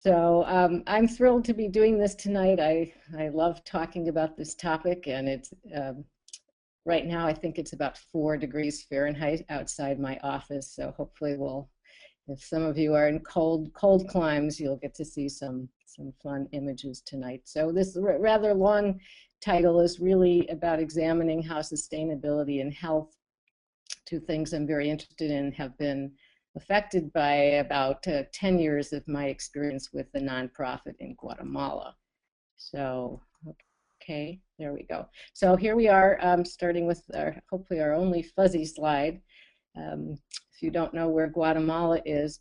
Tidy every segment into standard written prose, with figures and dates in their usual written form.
So I'm thrilled to be doing this tonight. I love talking about this topic, and it's right now I think it's about 4 degrees Fahrenheit outside my office. So hopefully if some of you are in cold climes, you'll get to see some fun images tonight. So this rather long title is really about examining how sustainability and health, two things I'm very interested in, have been affected by about 10 years of my experience with the nonprofit in Guatemala. So, okay, there we go. So here we are, starting with hopefully our only fuzzy slide. If you don't know where Guatemala is,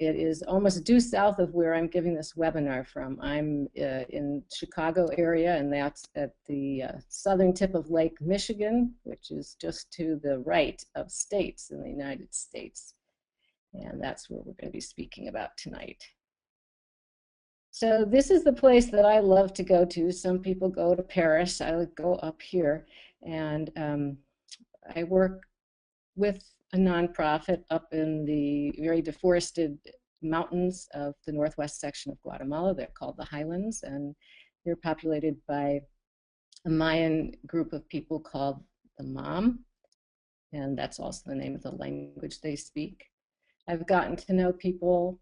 it is almost due south of where I'm giving this webinar from. I'm in Chicago area, and that's at the southern tip of Lake Michigan, which is just to the right of states in the United States. And that's where we're going to be speaking about tonight. So this is the place that I love to go to. Some people go to Paris. I would go up here, and I work with a nonprofit up in the very deforested mountains of the northwest section of Guatemala. They're called the Highlands, and they're populated by a Mayan group of people called the Mam, and that's also the name of the language they speak. I've gotten to know people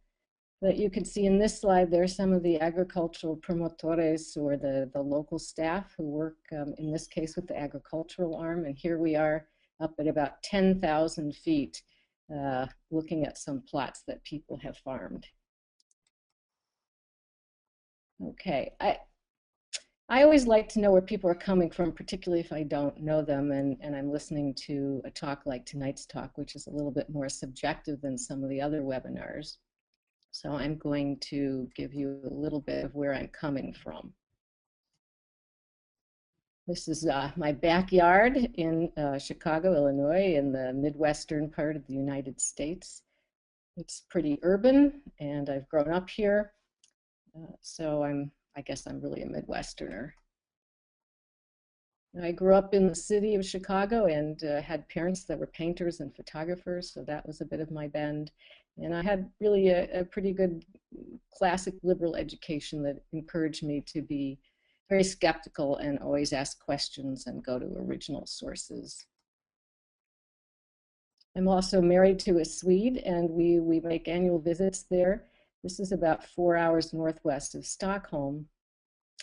that you can see in this slide. There are some of the agricultural promotores, or the local staff who work, in this case, with the agricultural arm, and here we are up at about 10,000 feet, looking at some plots that people have farmed. Okay, I always like to know where people are coming from, particularly if I don't know them, and I'm listening to a talk like tonight's talk, which is a little bit more subjective than some of the other webinars. So I'm going to give you a little bit of where I'm coming from. This is my backyard in Chicago, Illinois, in the Midwestern part of the United States. It's pretty urban, and I've grown up here, so I guess I'm really a Midwesterner. I grew up in the city of Chicago and had parents that were painters and photographers, so that was a bit of my bend. And I had really a pretty good classic liberal education that encouraged me to be very skeptical and always ask questions and go to original sources. I'm also married to a Swede, and we make annual visits there. This is about 4 hours northwest of Stockholm.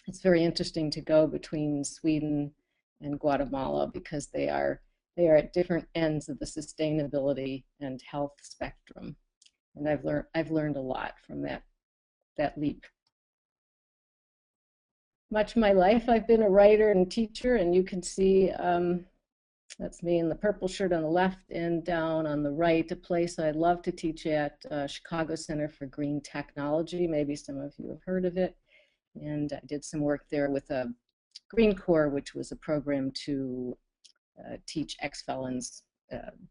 It's very interesting to go between Sweden and Guatemala because they are at different ends of the sustainability and health spectrum. And I've learned a lot from that leap. Much of my life I've been a writer and teacher, and you can see that's me in the purple shirt on the left, and down on the right, a place I'd love to teach at, Chicago Center for Green Technology. Maybe some of you have heard of it. And I did some work there with a Green Corps, which was a program to teach ex-felons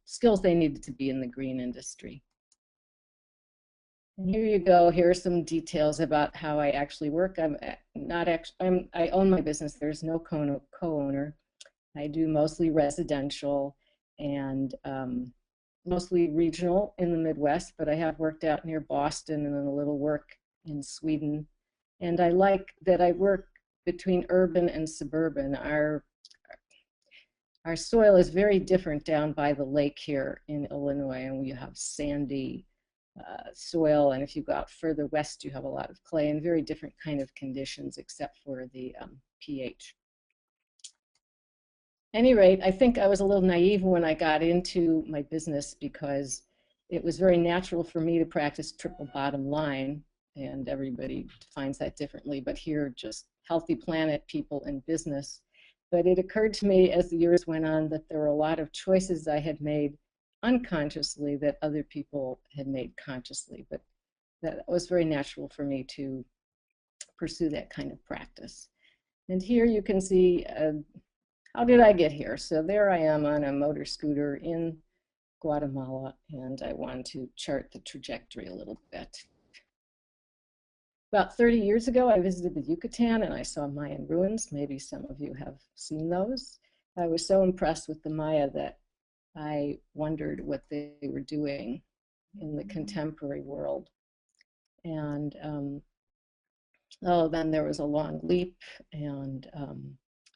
skills they needed to be in the green industry. And here you go. Here are some details about how I actually work. I own my business. There's no co-owner. I do mostly residential and mostly regional in the Midwest, but I have worked out near Boston and then a little work in Sweden. And I like that I work between urban and suburban. Our soil is very different down by the lake here in Illinois, and we have sandy soil, and if you go out further west you have a lot of clay and very different kind of conditions except for the pH. At any rate, I think I was a little naive when I got into my business because it was very natural for me to practice triple bottom line, and everybody defines that differently, but here just healthy planet, people, and business. But it occurred to me as the years went on that there were a lot of choices I had made unconsciously that other people had made consciously, but that was very natural for me to pursue that kind of practice. And here you can see how did I get here? So there I am on a motor scooter in Guatemala, and I want to chart the trajectory a little bit. About 30 years ago, I visited the Yucatan and I saw Mayan ruins. Maybe some of you have seen those. I was so impressed with the Maya that I wondered what they were doing in the contemporary world. And Oh, then there was a long leap, and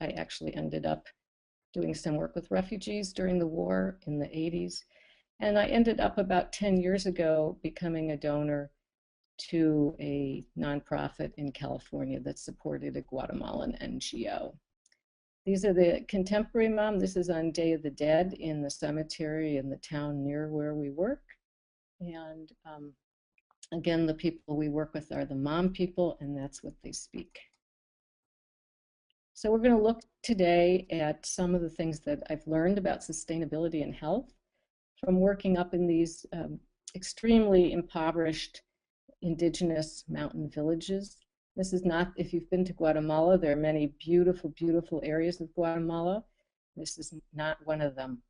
I actually ended up doing some work with refugees during the war in the 80s. And I ended up about 10 years ago becoming a donor to a nonprofit in California that supported a Guatemalan NGO. These are the contemporary mom. This is on Day of the Dead in the cemetery in the town near where we work. And again, the people we work with are the mom people, and that's what they speak. So we're going to look today at some of the things that I've learned about sustainability and health from working up in these extremely impoverished indigenous mountain villages. This is not, if you've been to Guatemala, there are many beautiful, beautiful areas of Guatemala. This is not one of them.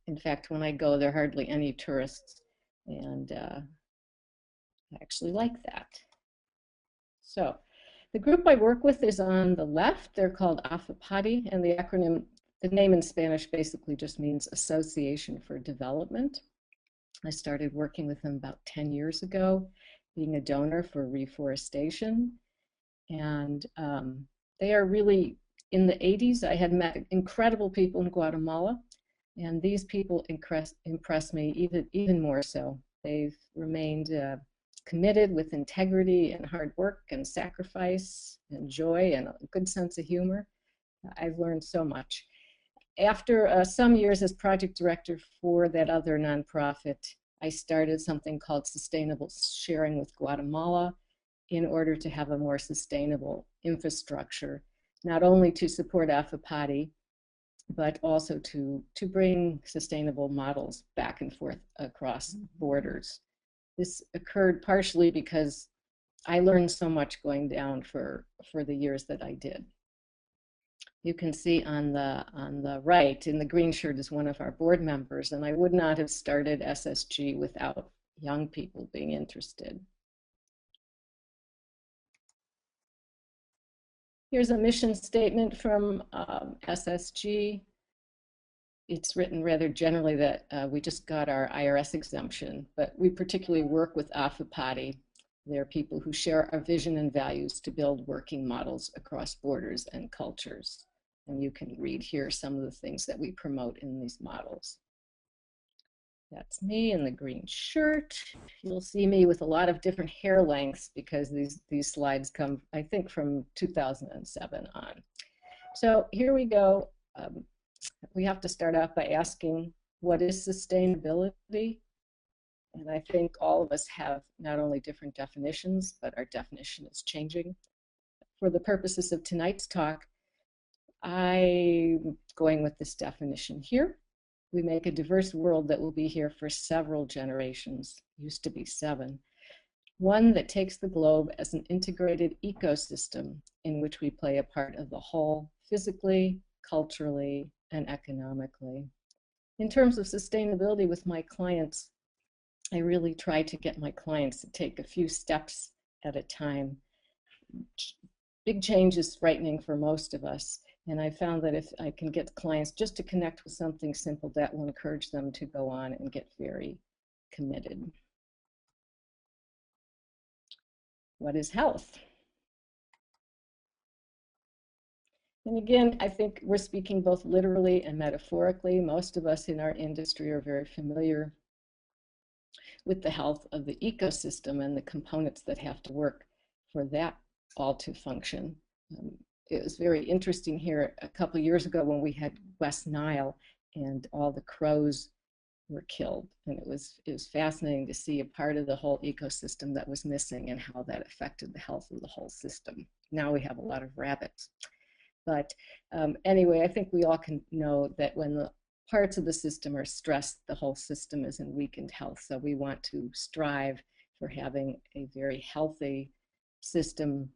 In fact, when I go, there are hardly any tourists, and I actually like that. So the group I work with is on the left. They're called AFAPADI, and the acronym, the name in Spanish basically just means Association for Development. I started working with them about 10 years ago, being a donor for reforestation. And they are really, in the 80s, I had met incredible people in Guatemala, and these people impress me even more so. They've remained committed with integrity and hard work and sacrifice and joy and a good sense of humor. I've learned so much. After some years as project director for that other nonprofit, I started something called Sustainable Sharing with Guatemala in order to have a more sustainable infrastructure, not only to support AFAPADI, but also to bring sustainable models back and forth across borders. This occurred partially because I learned so much going down for the years that I did. You can see on the right, in the green shirt, is one of our board members, and I would not have started SSG without young people being interested. Here's a mission statement from SSG. It's written rather generally that we just got our IRS exemption, but we particularly work with AFAPADI. They're people who share our vision and values to build working models across borders and cultures. And you can read here some of the things that we promote in these models. That's me in the green shirt. You'll see me with a lot of different hair lengths because these slides come, I think, from 2007 on. So here we go. We have to start out by asking, what is sustainability? And I think all of us have not only different definitions, but our definition is changing. For the purposes of tonight's talk, I'm going with this definition here. We make a diverse world that will be here for several generations, used to be 7. One that takes the globe as an integrated ecosystem in which we play a part of the whole, physically, culturally, and economically. In terms of sustainability with my clients, I really try to get my clients to take a few steps at a time. Big change is frightening for most of us, and I found that if I can get clients just to connect with something simple, that will encourage them to go on and get very committed. What is health? And again, I think we're speaking both literally and metaphorically. Most of us in our industry are very familiar with the health of the ecosystem and the components that have to work for that all to function. It was very interesting here a couple of years ago when we had West Nile and all the crows were killed, and it was fascinating to see a part of the whole ecosystem that was missing and how that affected the health of the whole system. Now we have a lot of rabbits. But anyway, I think we all can know that when the parts of the system are stressed, the whole system is in weakened health. So we want to strive for having a very healthy system,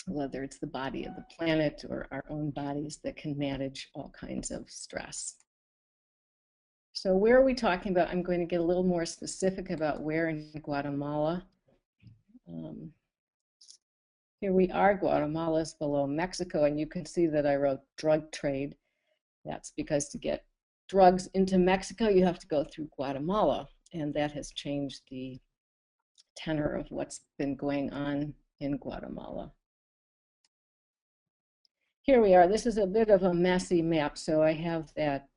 whether it's the body of the planet or our own bodies, that can manage all kinds of stress. So where are we talking about? I'm going to get a little more specific about where in Guatemala. Here we are. Guatemala is below Mexico, and you can see that I wrote drug trade. That's because to get drugs into Mexico, you have to go through Guatemala, and that has changed the tenor of what's been going on in Guatemala. Here we are. This is a bit of a messy map, so I have that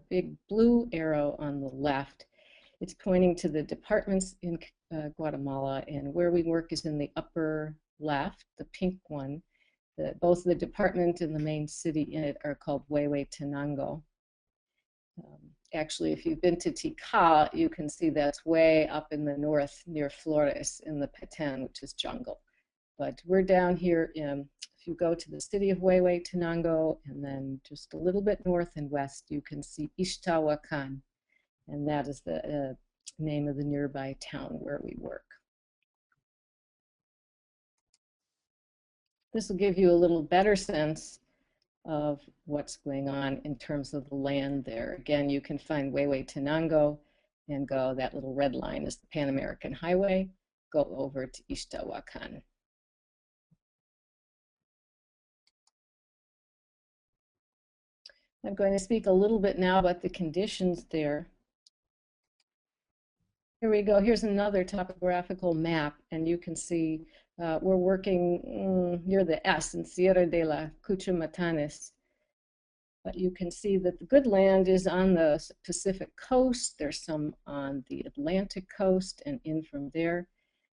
big blue arrow on the left. It's pointing to the departments in Guatemala, and where we work is in the upper left, the pink one. Both the department and the main city in it are called Huehuetenango. Actually, if you've been to Tikal, you can see that's way up in the north near Flores in the Petén, which is jungle. But we're down here if you go to the city of Huehuetenango and then just a little bit north and west, you can see Ixtahuacan, and that is the name of the nearby town where we work. This will give you a little better sense of what's going on in terms of the land there. Again, you can find Huehuetenango and go, that little red line is the Pan American Highway, go over to Ixtahuacan. I'm going to speak a little bit now about the conditions there. Here we go. Here's another topographical map, and you can see we're working near the S in Sierra de la Cuchumatanes. But you can see that the good land is on the Pacific coast. There's some on the Atlantic coast and in from there.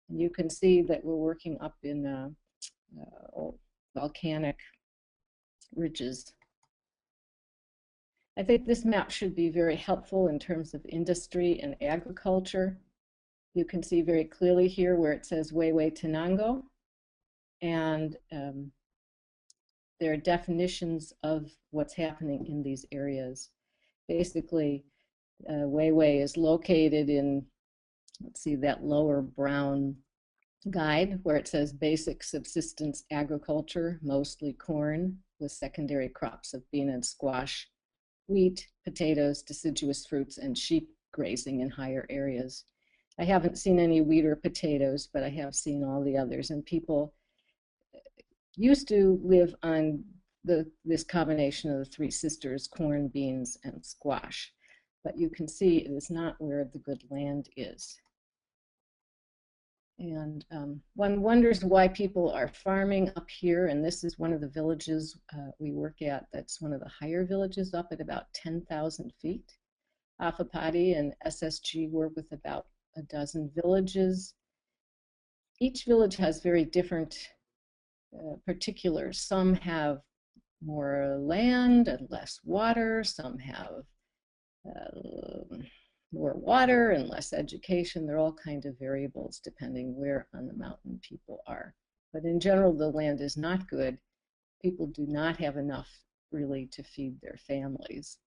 And you can see that we're working up in volcanic ridges. I think this map should be very helpful in terms of industry and agriculture. You can see very clearly here where it says Huehuetenango, and there are definitions of what's happening in these areas. Basically, Huehue is located in, let's see, that lower brown guide where it says basic subsistence agriculture, mostly corn, with secondary crops of bean and squash, wheat, potatoes, deciduous fruits, and sheep grazing in higher areas. I haven't seen any wheat or potatoes, but I have seen all the others, and people used to live on this combination of the three sisters, corn, beans, and squash. But you can see it is not where the good land is. And one wonders why people are farming up here, and this is one of the villages we work at that's one of the higher villages up at about 10,000 feet. Afapati and SSG work with about a dozen villages. Each village has very different particulars. Some have more land and less water, some have more water and less education. They're all kind of variables depending where on the mountain people are. But in general, the land is not good. People do not have enough really to feed their families.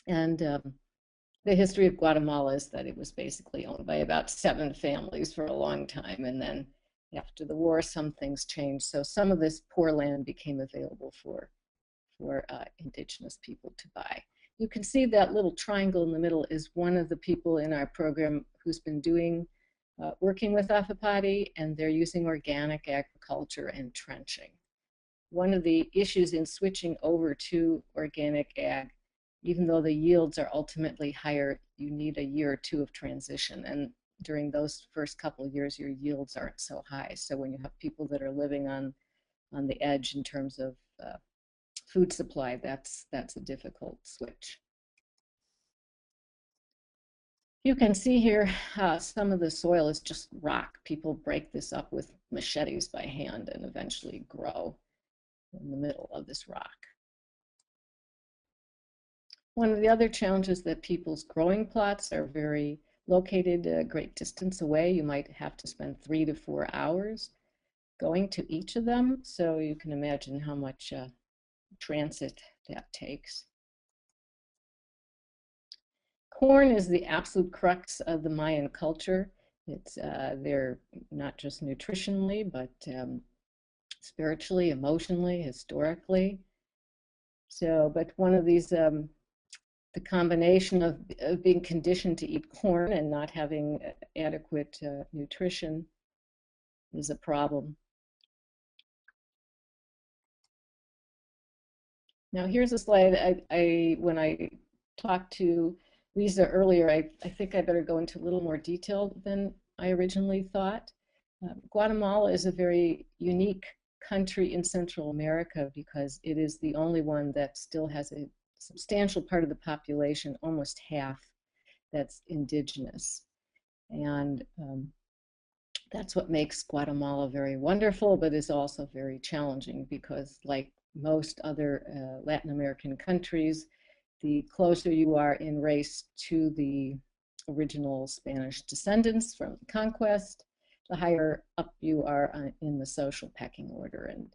And the history of Guatemala is that it was basically owned by about 7 families for a long time, and then after the war, some things changed. So some of this poor land became available for indigenous people to buy. You can see that little triangle in the middle is one of the people in our program who's been working with Afapati, and they're using organic agriculture and trenching. One of the issues in switching over to organic ag, even though the yields are ultimately higher, you need a year or 2 of transition. And during those first couple of years, your yields aren't so high. So when you have people that are living on the edge in terms of food supply, that's a difficult switch. You can see here some of the soil is just rock. People break this up with machetes by hand and eventually grow in the middle of this rock. One of the other challenges that people's growing plots are very located a great distance away. You might have to spend 3 to 4 hours going to each of them. So you can imagine how much transit that takes. Corn is the absolute crux of the Mayan culture. It's they're not just nutritionally, but spiritually, emotionally, historically. So, but one of these, the combination of being conditioned to eat corn and not having adequate nutrition is a problem. Now here's a slide. When I talked to Lisa earlier, I think I better go into a little more detail than I originally thought. Guatemala is a very unique country in Central America because it is the only one that still has a substantial part of the population, almost half, that's indigenous. And that's what makes Guatemala very wonderful, but is also very challenging because, like most other Latin American countries, the closer you are in race to the original Spanish descendants from the conquest, the higher up you are in the social pecking order. And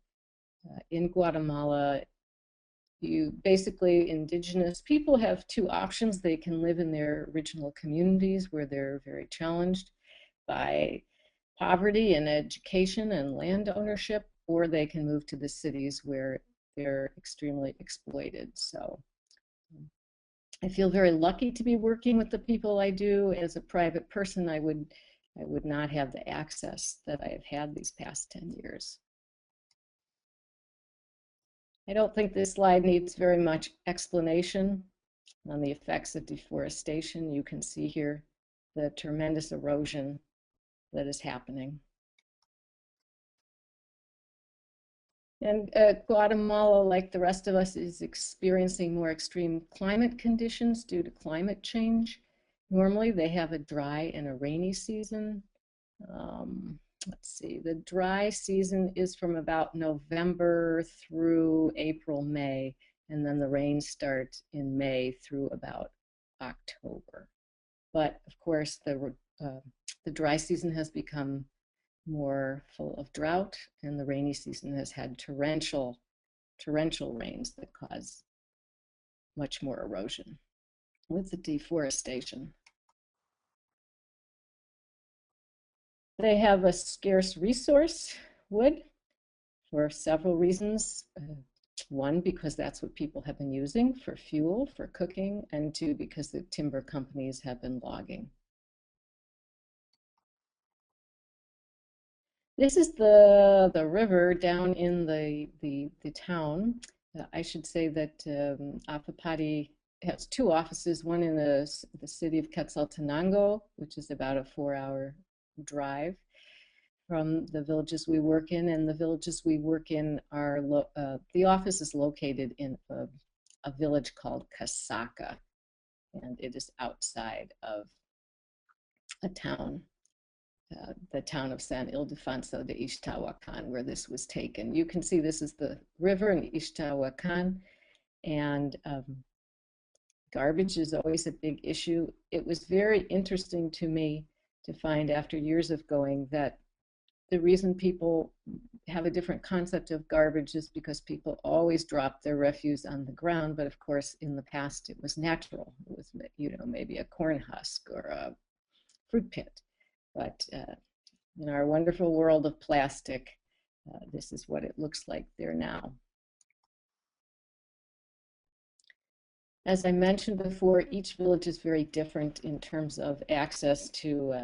in Guatemala, you basically, indigenous people have two options. They can live in their original communities where they're very challenged by poverty and education and land ownership, or they can move to the cities where they're extremely exploited. So I feel very lucky to be working with the people I do. As a private person, I would not have the access that I have had these past 10 years. I don't think this slide needs very much explanation on the effects of deforestation. You can see here the tremendous erosion that is happening. And Guatemala, like the rest of us, is experiencing more extreme climate conditions due to climate change. Normally, they have a dry and a rainy season. Let's see, the dry season is from about November through April, May, and then the rains start in May through about October. But of course, the dry season has become more full of drought, and the rainy season has had torrential rains that cause much more erosion with the deforestation. They have a scarce resource, wood, for several reasons. One, because that's what people have been using for fuel, for cooking, and two, because the timber companies have been logging. This is the river down in the town. I should say that Apapati has two offices, one in the city of Quetzaltenango, which is about a 4-hour drive from the villages we work in, and the villages we work in are, the office is located in a village called Casaca, and it is outside of a town, the town of San Ildefonso de Ixtahuacan, where this was taken. You can see this is the river in Ixtahuacan, and garbage is always a big issue. It was very interesting to me to find, after years of going, that the reason people have a different concept of garbage is because people always drop their refuse on the ground, but of course in the past it was natural. It was, you know, maybe a corn husk or a fruit pit. But in our wonderful world of plastic, this is what it looks like there now. As I mentioned before, each village is very different in terms of access to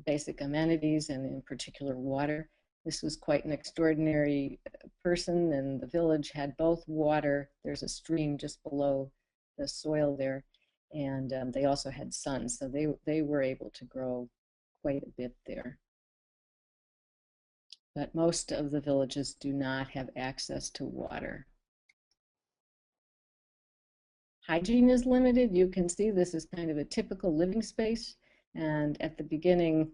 basic amenities, and in particular water. This was quite an extraordinary person, and the village had both water. There's a stream just below the soil there, and they also had sun, so they were able to grow quite a bit there. But most of the villages do not have access to water. Hygiene is limited. You can see this is kind of a typical living space, and at the beginning,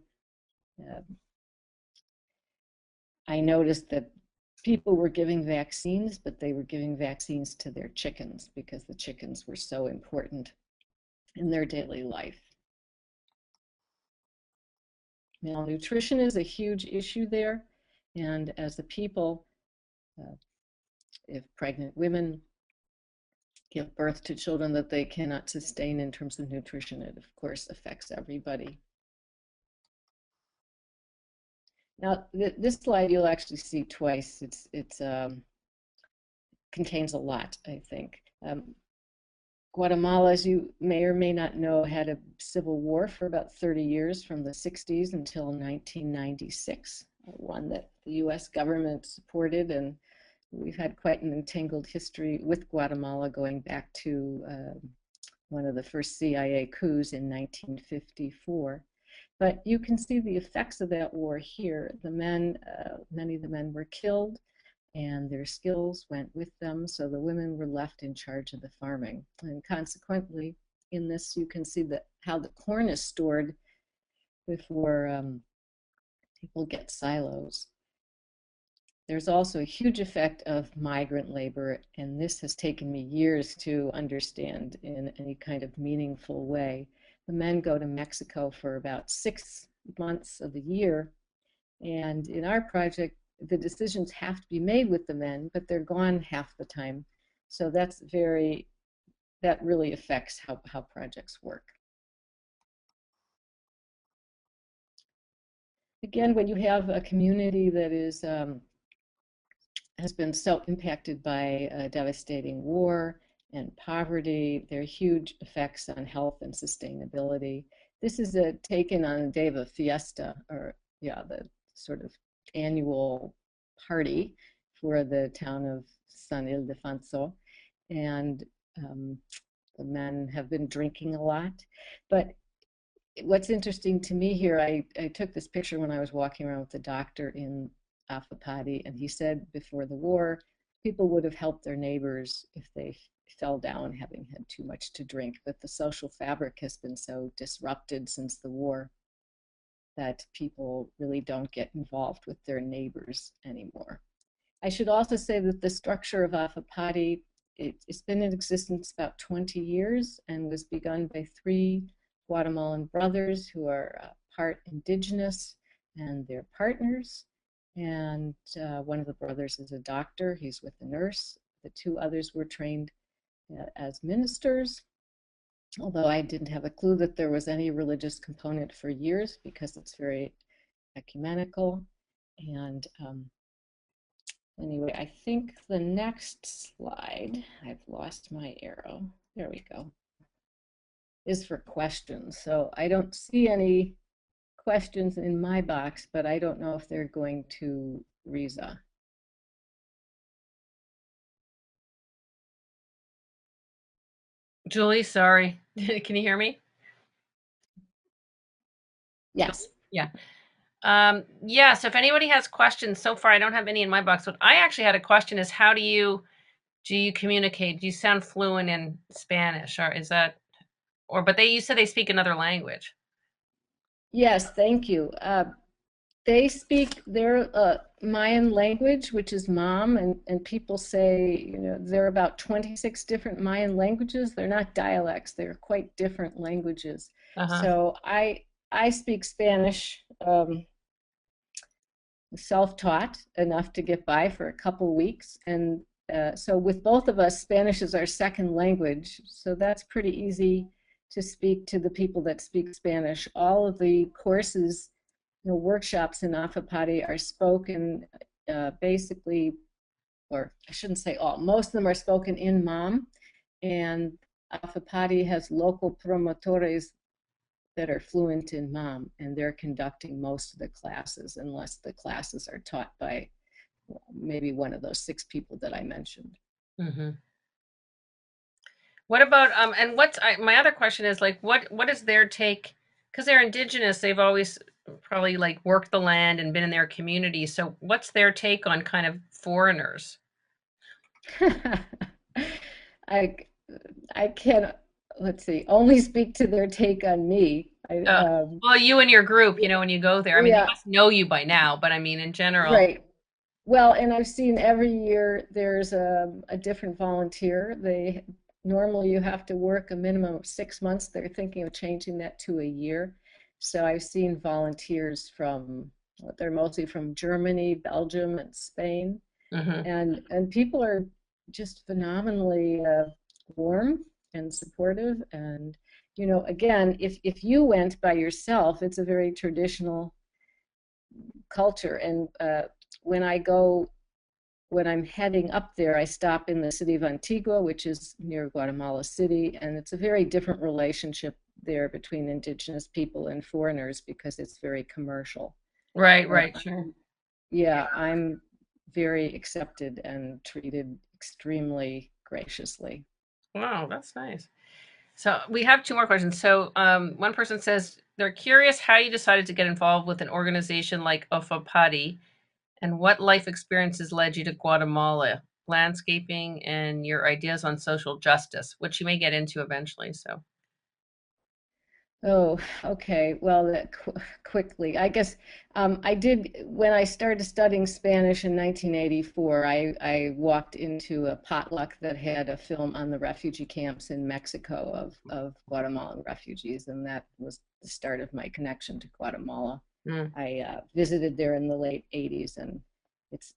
I noticed that people were giving vaccines, but they were giving vaccines to their chickens because the chickens were so important in their daily life. Malnutrition is a huge issue there, and as a people, if pregnant women give birth to children that they cannot sustain in terms of nutrition, it of course affects everybody. Now, this slide you'll actually see twice. It contains a lot, I think. Guatemala, as you may or may not know, had a civil war for about 30 years, from the 60s until 1996, one that the US government supported, and we've had quite an entangled history with Guatemala going back to one of the first CIA coups in 1954. But you can see the effects of that war here. The men, many of the men were killed, and their skills went with them, so the women were left in charge of the farming. And consequently, in this, you can see that how the corn is stored before people get silos. There's also a huge effect of migrant labor, and this has taken me years to understand in any kind of meaningful way. The men go to Mexico for about 6 months of the year, and in our project, the decisions have to be made with the men, but they're gone half the time. So that really affects how projects work. Again, when you have a community that has been so impacted by a devastating war and poverty, there are huge effects on health and sustainability. This is taken on a day of a fiesta, or the sort of annual party for the town of San Ildefonso, and the men have been drinking a lot. But what's interesting to me here, I took this picture when I was walking around with the doctor in Afapati, and he said before the war, people would have helped their neighbors if they fell down having had too much to drink. But the social fabric has been so disrupted since the war that people really don't get involved with their neighbors anymore. I should also say that the structure of Afapati, it's been in existence about 20 years and was begun by 3 Guatemalan brothers who are part indigenous, and they're partners. And one of the brothers is a doctor, he's with a nurse. The 2 others were trained as ministers, although I didn't have a clue that there was any religious component for years because it's very ecumenical. And anyway, I think the next slide, I've lost my arrow. There we go. Is for questions. So I don't see any questions in my box, but I don't know if they're going to Riza. Julie, sorry. Can you hear me? Yes. Yeah. Yeah, so if anybody has questions, so far I don't have any in my box. What I actually had a question is, how do you communicate? Do you sound fluent in Spanish, or is that, but you said they speak another language. Yes, thank you. They speak their Mayan language, which is Mam, and people say, there are about 26 different Mayan languages. They're not dialects, they're quite different languages. So I speak Spanish, self-taught enough to get by for a couple weeks. And so with both of us, Spanish is our second language. So that's pretty easy to speak to the people that speak Spanish. All of the courses, workshops in Afapati are spoken basically, or I shouldn't say all, most of them are spoken in Mam. And Afapati has local promotores that are fluent in Mam, and they're conducting most of the classes, unless the classes are taught by maybe one of those 6 people that I mentioned. Mm-hmm. What about and my other question is, like, what is their take? Because they're indigenous, they've always probably like worked the land and been in their community. So what's their take on kind of foreigners? I can, let's see, only speak to their take on me. Well, you and your group, when you go there, I mean, they must know you by now, but I mean, in general. Right. Well, and I've seen every year there's a different volunteer. Normally you have to work a minimum of 6 months. They're thinking of changing that to a year. So I've seen volunteers they're mostly from Germany, Belgium, and Spain. Mm-hmm. And people are just phenomenally warm and supportive. And, again, if you went by yourself, it's a very traditional culture. And when I'm heading up there, I stop in the city of Antigua, which is near Guatemala City, and it's a very different relationship there between indigenous people and foreigners because it's very commercial. Right, sure. Yeah, I'm very accepted and treated extremely graciously. Wow, that's nice. So we have 2 more questions. So one person says, they're curious how you decided to get involved with an organization like Ofapati and what life experiences led you to Guatemala, landscaping, and your ideas on social justice, which you may get into eventually. So, Oh, okay. Well, quickly, I guess I did when I started studying Spanish in 1984. I walked into a potluck that had a film on the refugee camps in Mexico of Guatemalan refugees, and that was the start of my connection to Guatemala. mm, I visited there in the late 80s, and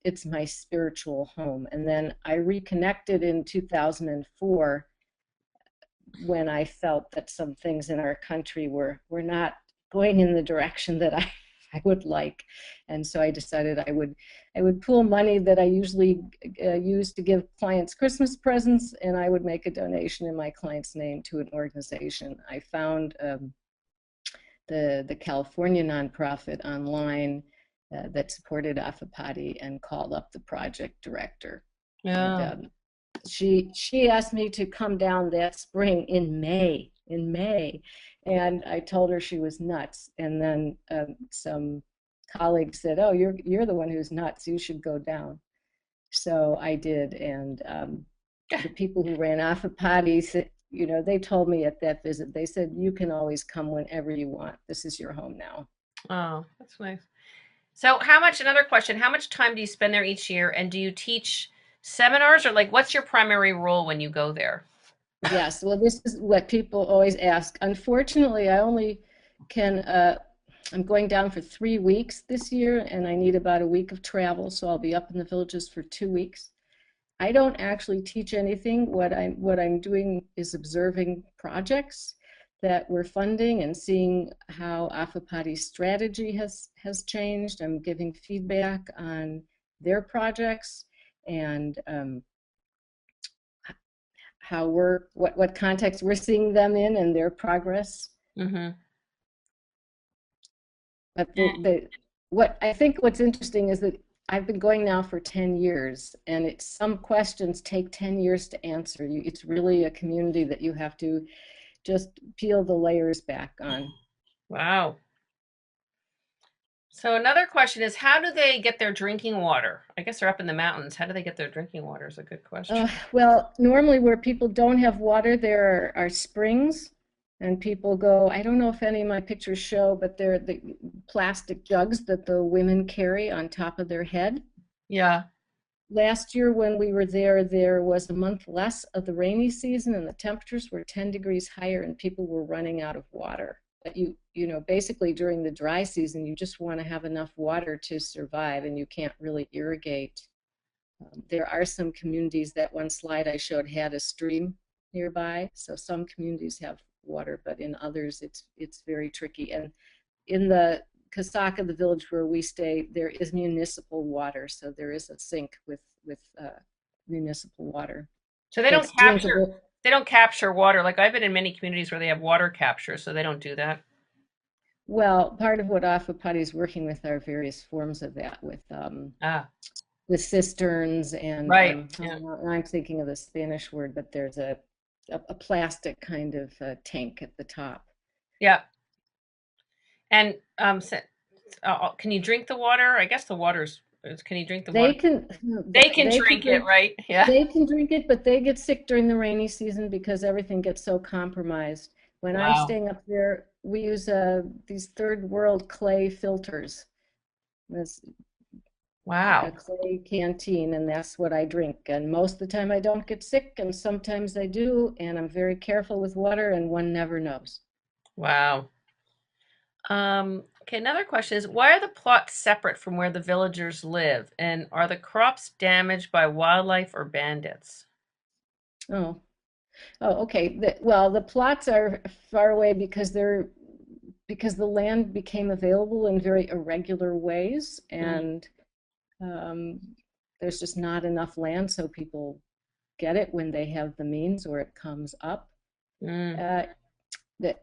it's my spiritual home. And then I reconnected in 2004 when I felt that some things in our country were not going in the direction that I would like. And so I decided I would pool money that I usually use to give clients Christmas presents, and I would make a donation in my client's name to an organization. I found the California nonprofit online that supported Afapati and called up the project director. And yeah. she asked me to come down that spring in May, and I told her she was nuts. And then some colleagues said, "Oh, you're the one who's nuts. You should go down." So I did, and the people who ran Afapati said, they told me at that visit, they said, "You can always come whenever you want. This is your home now." Oh, that's nice. So, another question, how much time do you spend there each year? And do you teach seminars or like what's your primary role when you go there? Yes, well, this is what people always ask. Unfortunately, I only can, I'm going down for 3 weeks this year, and I need about a week of travel, so I'll be up in the villages for 2 weeks. I don't actually teach anything. What I'm doing is observing projects that we're funding and seeing how Afapati's strategy has changed. I'm giving feedback on their projects and how what context we're seeing them in and their progress. Mm-hmm. But what I think what's interesting is that I've been going now for 10 years, and some questions take 10 years to answer. It's really a community that you have to just peel the layers back on. Wow. So another question is, how do they get their drinking water? I guess they're up in the mountains. How do they get their drinking water is a good question. Well, normally where people don't have water, there are springs, and people go. I don't know if any of my pictures show, but they're the plastic jugs that the women carry on top of their head. Yeah. Last year when we were there, there was a month less of the rainy season, and the temperatures were 10 degrees higher, and people were running out of water. But basically during the dry season, you just want to have enough water to survive, and you can't really irrigate. There are some communities, that one slide I showed had a stream nearby, so some communities have water, but in others it's very tricky. And in the Kasaka, the village where we stay, there is municipal water, so there is a sink with municipal water So they don't that's capture drinkable. they don't capture water. Like I've been in many communities where they have water capture, so they don't do that. Well, part of what Afapati is working with are various forms of that, Ah, with cisterns and right. Yeah. I'm thinking of the Spanish word, but there's a plastic kind of tank at the top. Yeah. And can you drink the water? I guess the water's can you drink the water? They can They can they can drink it, drink right? Yeah. they can drink it, but they get sick during the rainy season because everything gets so compromised. When I'm Wow. staying up there, we use these third world clay filters. That's a Wow. clay canteen, and that's what I drink. And most of the time I don't get sick, and sometimes I do, and I'm very careful with water, and one never knows. Wow. Okay, another question is, why are the plots separate from where the villagers live? And are the crops damaged by wildlife or bandits? Oh, okay. Well, the plots are far away because the land became available in very irregular ways, Mm, and um, there's just not enough land, so people get it when they have the means or it comes up. mm, Uh,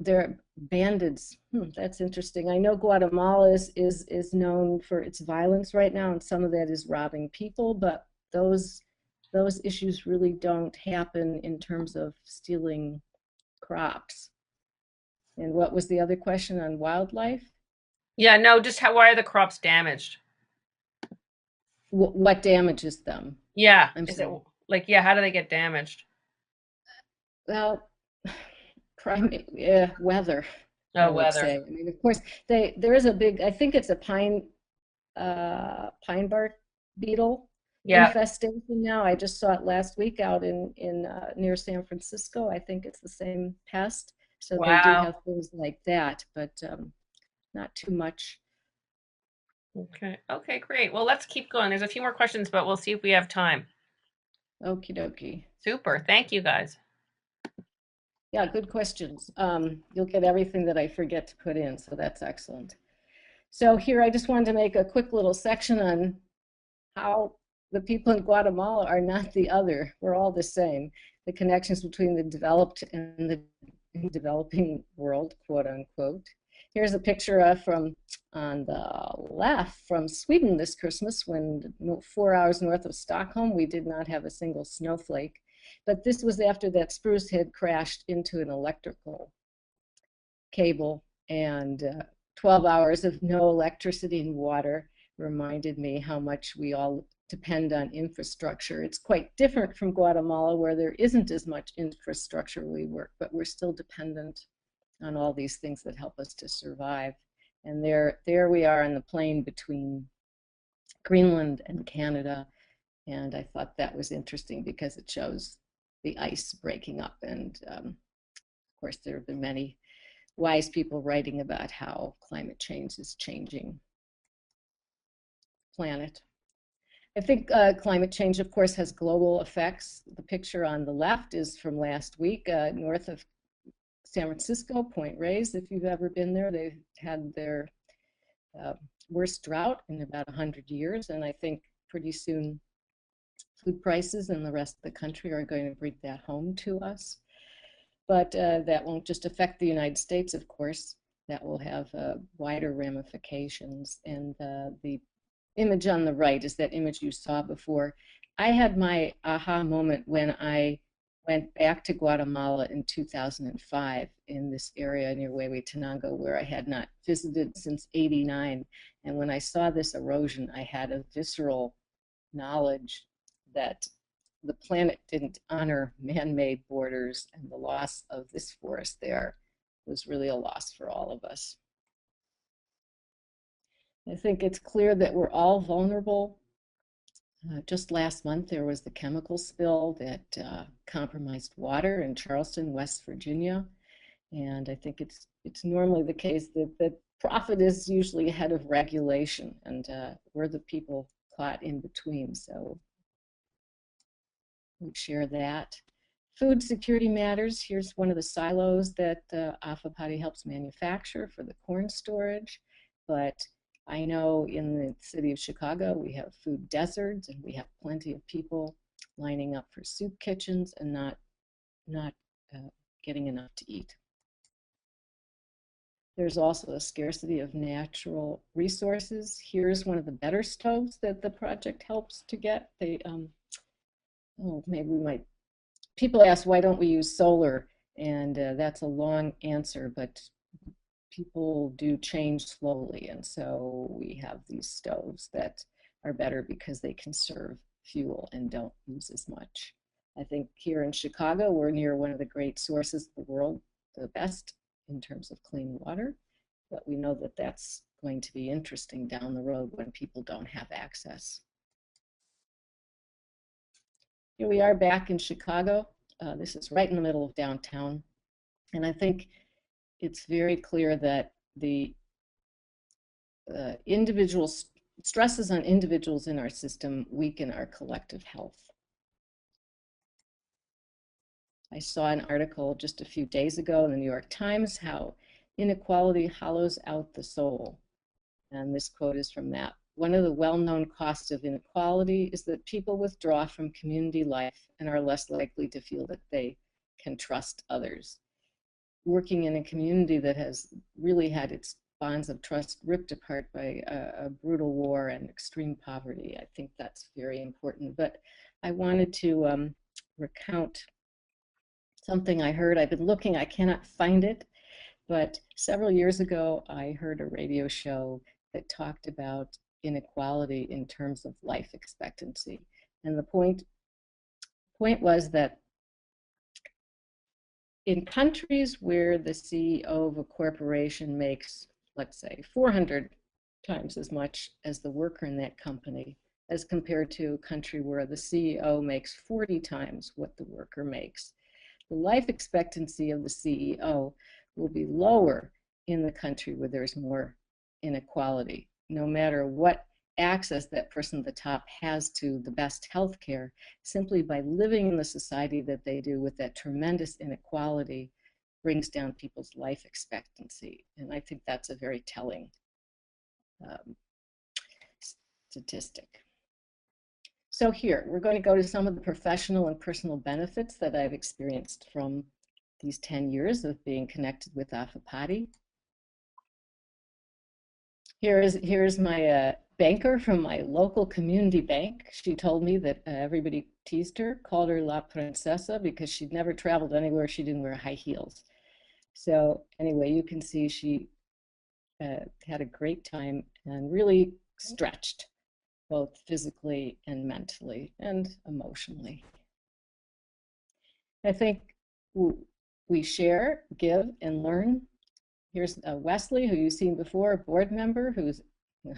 they're bandits. That's interesting. I know Guatemala is known for its violence right now, and some of that is robbing people, but those issues really don't happen in terms of stealing crops. And what was the other question on wildlife? Yeah, no, just how, why are the crops damaged? What damages them? Yeah, I'm is it sorry. like, yeah, how do they get damaged? Well, weather, I Oh, would weather. say. I mean, of course, there is a big, I think it's a pine bark beetle Yeah. infestation now. I just saw it last week out in near San Francisco. I think it's the same pest. So they do Wow. have things like that, but not too much. Okay. Okay, great. Well, let's keep going. There's a few more questions, but we'll see if we have time. Okie dokie. Super. Thank you guys. Yeah, good questions. You'll get everything that I forget to put in, so that's excellent. So here I just wanted to make a quick little section on how the people in Guatemala are not the other. We're all the same. The connections between the developed and the developing world, quote unquote. Here's a picture from on the left from Sweden this Christmas when 4 hours north of Stockholm, we did not have a single snowflake. But this was after that spruce had crashed into an electrical cable and 12 hours of no electricity and water reminded me how much we all depend on infrastructure. It's quite different from Guatemala where there isn't as much infrastructure we work, but we're still dependent on all these things that help us to survive. And there we are on the plain between Greenland and Canada. And I thought that was interesting because it shows the ice breaking up. And of course, there have been many wise people writing about how climate change is changing the planet. I think climate change, of course, has global effects. The picture on the left is from last week, north of San Francisco, Point Reyes. If you've ever been there, they've had their uh, worst drought in about 100 years. And I think pretty soon food prices in the rest of the country are going to bring that home to us. But that won't just affect the United States, of course. That will have wider ramifications. And the image on the right is that image you saw before. I had my aha moment when I went back to Guatemala in 2005 in this area near Huehuetenango where I had not visited since '89. And when I saw this erosion, I had a visceral knowledge that the planet didn't honor man-made borders, and the loss of this forest there was really a loss for all of us. I think it's clear that we're all vulnerable. Just last month, there was the chemical spill that compromised water in Charleston, West Virginia, and I think it's normally the case that profit is usually ahead of regulation, and we're the people caught in between. So we share that. Food security matters. Here's one of the silos that Afapati helps manufacture for the corn storage. But I know in the city of Chicago, we have food deserts and we have plenty of people lining up for soup kitchens and not getting enough to eat. There's also a scarcity of natural resources. Here's one of the better stoves that the project helps to get. Oh, maybe we might people ask, why don't we use solar? And that's a long answer, but people do change slowly. And so we have these stoves that are better because they conserve fuel and don't use as much. I think here in Chicago, we're near one of the great sources of the world, the best in terms of clean water. But we know that that's going to be interesting down the road when people don't have access. Here we are back in Chicago. This is right in the middle of downtown. And I think it's very clear that the individual stresses on individuals in our system weaken our collective health. I saw an article just a few days ago in the New York Times how inequality hollows out the soul. And this quote is from that. One of the well-known costs of inequality is that people withdraw from community life and are less likely to feel that they can trust others. Working in a community that has really had its bonds of trust ripped apart by a brutal war and extreme poverty, I think that's very important. But I wanted to recount something I heard. I've been looking, I cannot find it, But several years ago, I heard a radio show that talked about inequality in terms of life expectancy. And the point was that in countries where the CEO of a corporation makes, let's say, 400 times as much as the worker in that company, as compared to a country where the CEO makes 40 times what the worker makes, the life expectancy of the CEO will be lower in the country where there's more inequality, no matter what access that person at the top has to the best health care. Simply by living in the society that they do with that tremendous inequality brings down people's life expectancy. And I think that's a very telling um, statistic. So here, we're going to go to some of the professional and personal benefits that I've experienced from these 10 years of being connected with Afapati. Here's my banker from my local community bank. She told me that everybody teased her, called her La Princesa because she'd never traveled anywhere she didn't wear high heels. So anyway, you can see she had a great time and really stretched, both physically and mentally and emotionally. I think we share, give, and learn. Here's Wesley, who you've seen before, a board member who's,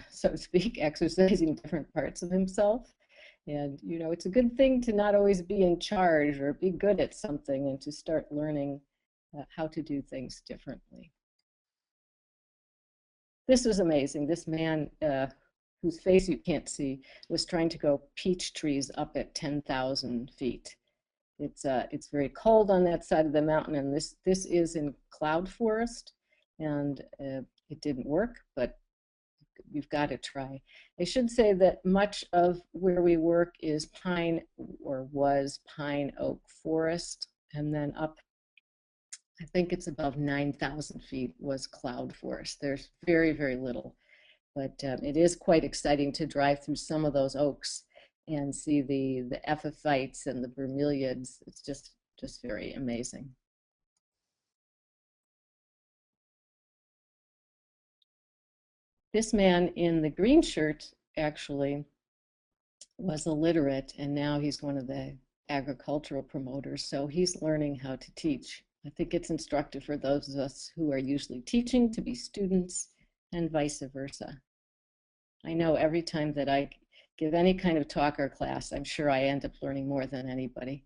so to speak, exercising different parts of himself. And, you know, it's a good thing to not always be in charge or be good at something and to start learning how to do things differently. This was amazing. This man, whose face you can't see, was trying to grow peach trees up at 10,000 feet. It's very cold on that side of the mountain, and this is in cloud forest, and it didn't work, but you've got to try. I should say that much of where we work is pine, or was pine oak forest, and then up, I think it's above 9,000 feet, was cloud forest. There's very, very little, but it is quite exciting to drive through some of those oaks and see the epiphytes and the bromeliads. It's just very amazing. This man in the green shirt actually was illiterate, and now he's one of the agricultural promoters, so he's learning how to teach. I think it's instructive for those of us who are usually teaching to be students and vice versa. I know every time that I give any kind of talk or class, I'm sure I end up learning more than anybody.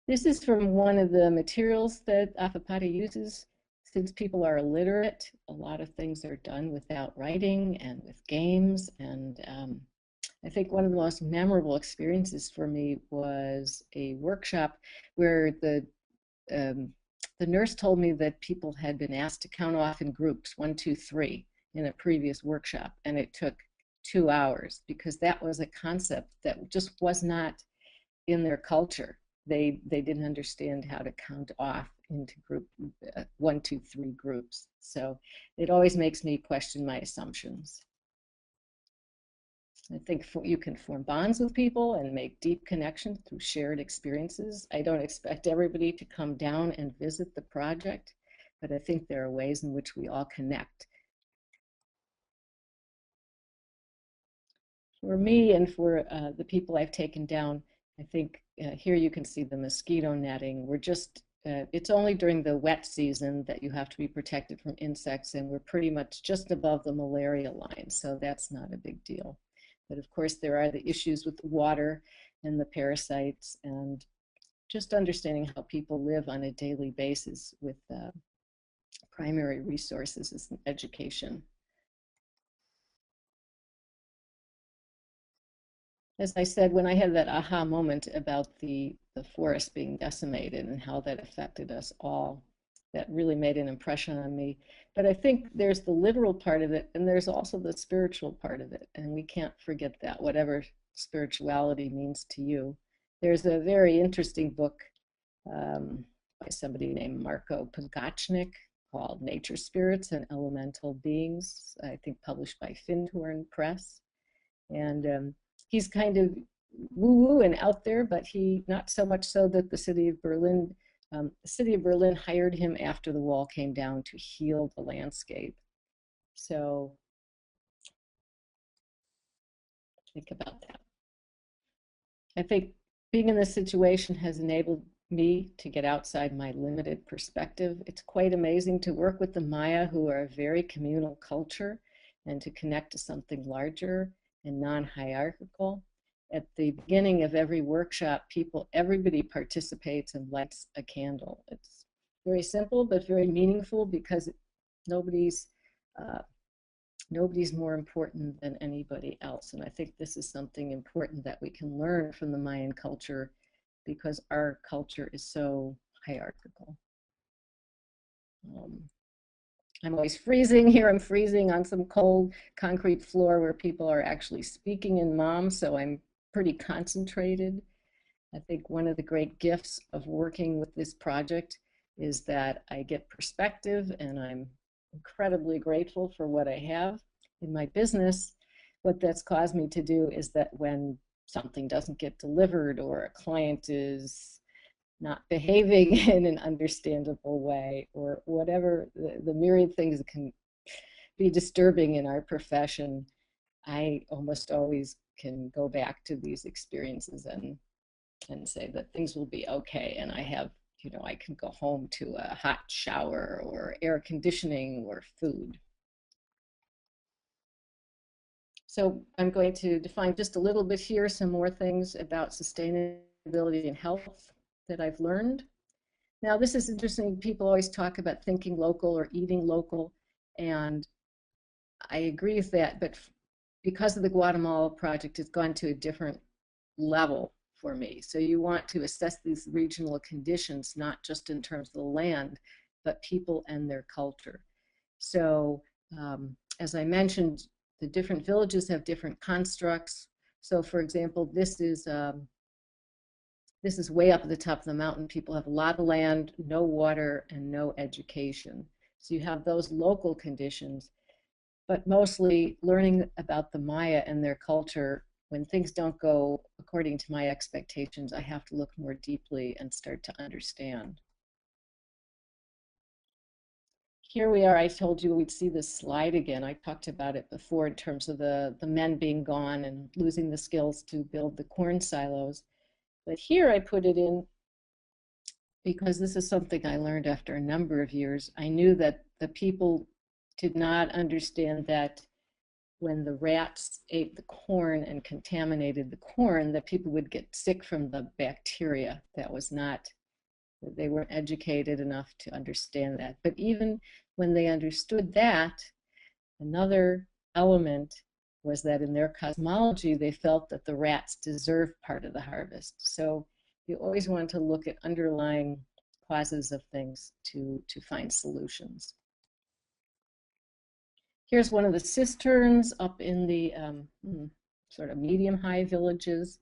This is from one of the materials that Afapati uses. Since people are illiterate, a lot of things are done without writing and with games. And I think one of the most memorable experiences for me was a workshop where the nurse told me that people had been asked to count off in groups, 1, 2, 3, in a previous workshop, and it took 2 hours because that was a concept that just was not in their culture. They didn't understand how to count off into group 1, 2, 3 groups. So it always makes me question my assumptions. I think you can form bonds with people and make deep connections through shared experiences. I don't expect everybody to come down and visit the project, but I think there are ways in which we all connect. For me and for the people I've taken down, I think here you can see the mosquito netting. We're just, it's only during the wet season that you have to be protected from insects, and we're pretty much just above the malaria line, so that's not a big deal. But of course, there are the issues with the water and the parasites, and just understanding how people live on a daily basis with primary resources is education. As I said, when I had that aha moment about the forest being decimated and how that affected us all, that really made an impression on me. But I think there's the literal part of it, and there's also the spiritual part of it, and we can't forget that, whatever spirituality means to you. There's a very interesting book by somebody named Marco Pagachnik called Nature Spirits and Elemental Beings, I think published by Findhorn Press. And he's kind of woo-woo and out there, but he not so much so that the city of Berlin The city of Berlin hired him after the wall came down to heal the landscape. So think about that. I think being in this situation has enabled me to get outside my limited perspective. It's quite amazing to work with the Maya, who are a very communal culture, and to connect to something larger and non-hierarchical. At the beginning of every workshop, everybody participates and lights a candle. It's very simple, but very meaningful, because nobody's nobody's more important than anybody else. And I think this is something important that we can learn from the Mayan culture, because our culture is so hierarchical. I'm always freezing here. I'm freezing on some cold concrete floor where people are actually speaking in Mom, so I'm pretty concentrated. I think one of the great gifts of working with this project is that I get perspective, and I'm incredibly grateful for what I have in my business. What that's caused me to do is that when something doesn't get delivered, or a client is not behaving in an understandable way, or whatever the myriad things that can be disturbing in our profession, I almost always can go back to these experiences and say that things will be okay. And I have, I can go home to a hot shower or air conditioning or food. So I'm going to define just a little bit here some more things about sustainability and health that I've learned. Now, this is interesting. People always talk about thinking local or eating local, and I agree with that, but because of the Guatemala project, it's gone to a different level for me. So you want to assess these regional conditions, not just in terms of the land, but people and their culture. So as I mentioned, the different villages have different constructs. So for example, this is way up at the top of the mountain. People have a lot of land, no water, and no education. So you have those local conditions, but mostly learning about the Maya and their culture. When things don't go according to my expectations, I have to look more deeply and start to understand. Here we are. I told you we'd see this slide again. I talked about it before in terms of the men being gone and losing the skills to build the corn silos. But here I put it in because this is something I learned after a number of years. I knew that the people did not understand that when the rats ate the corn and contaminated the corn, that people would get sick from the bacteria. That was not, they weren't educated enough to understand that. But even when they understood that, another element was that in their cosmology, they felt that the rats deserved part of the harvest. So you always want to look at underlying causes of things to find solutions. Here's one of the cisterns up in the sort of medium-high villages.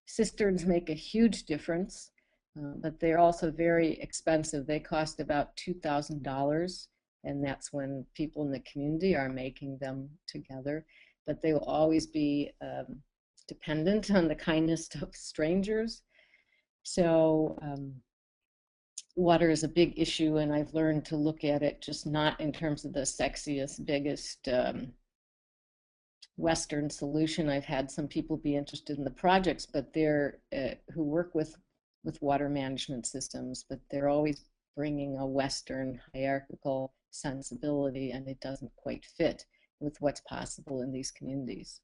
Cisterns make a huge difference, but they're also very expensive. They cost about $2,000, and that's when people in the community are making them together. But they will always be dependent on the kindness of strangers. So water is a big issue, and I've learned to look at it just not in terms of the sexiest, biggest Western solution. I've had some people be interested in the projects, but they're who work with water management systems, but they're always bringing a Western hierarchical sensibility, and it doesn't quite fit with what's possible in these communities.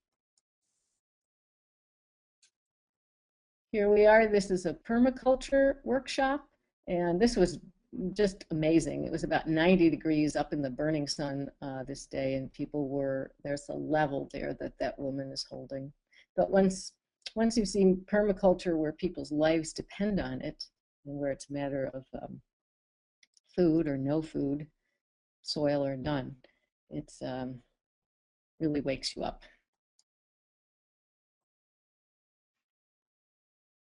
Here we are. This is a permaculture workshop, and this was just amazing. It was about 90 degrees up in the burning sun this day, and there's a level there that woman is holding. But once you've seen permaculture where people's lives depend on it, and where it's a matter of food or no food, soil or none, it's really wakes you up.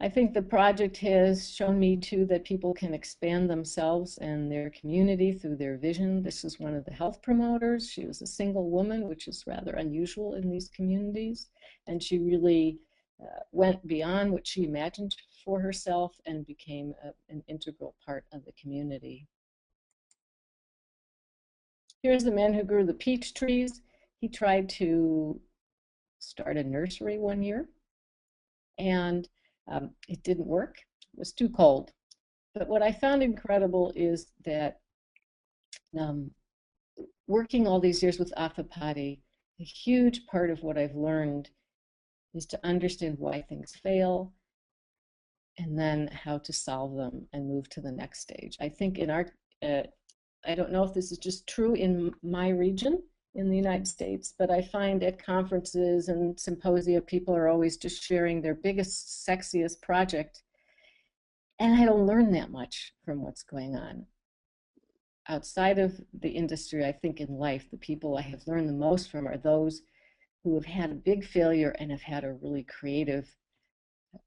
I think the project has shown me too that people can expand themselves and their community through their vision. This is one of the health promoters. She was a single woman, which is rather unusual in these communities. And she really went beyond what she imagined for herself and became an integral part of the community. Here's the man who grew the peach trees. He tried to start a nursery one year, and it didn't work. It was too cold. But what I found incredible is that um, working all these years with Afapati, a huge part of what I've learned is to understand why things fail and then how to solve them and move to the next stage. I think in our, I don't know if this is just true in my region in the United States, but I find at conferences and symposia, people are always just sharing their biggest, sexiest project. And I don't learn that much from what's going on. Outside of the industry, I think in life, the people I have learned the most from are those who have had a big failure and have had a really creative